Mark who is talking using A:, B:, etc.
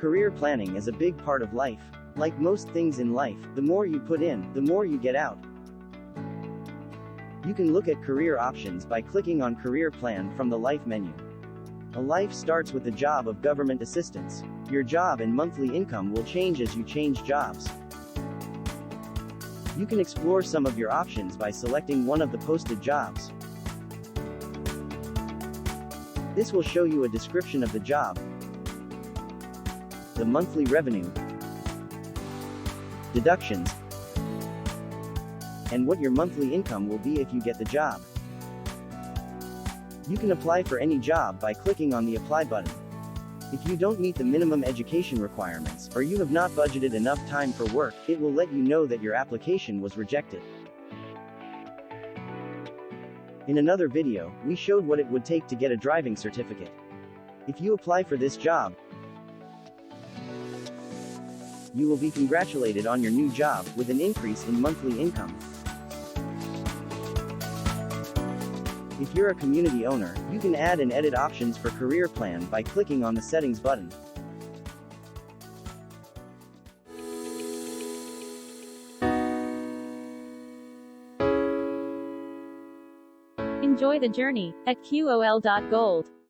A: Career planning is a big part of life. Like most things in life, the more you put in, the more you get out. You can look at career options by clicking on Career Plan from the Life menu. A life starts with the job of government assistance. Your job and monthly income will change as you change jobs. You can explore some of your options by selecting one of the posted jobs. This will show you a description of the job, the monthly revenue, deductions, and what your monthly income will be if you get the job. You can apply for any job by clicking on the Apply button. If you don't meet the minimum education requirements, or you have not budgeted enough time for work, it will let you know that your application was rejected. In another video, we showed what it would take to get a driving certificate. If you apply for this job, you will be congratulated on your new job, with an increase in monthly income. If you're a community owner, you can add and edit options for Career Plan by clicking on the Settings button.
B: Enjoy the journey at QOL.Gold.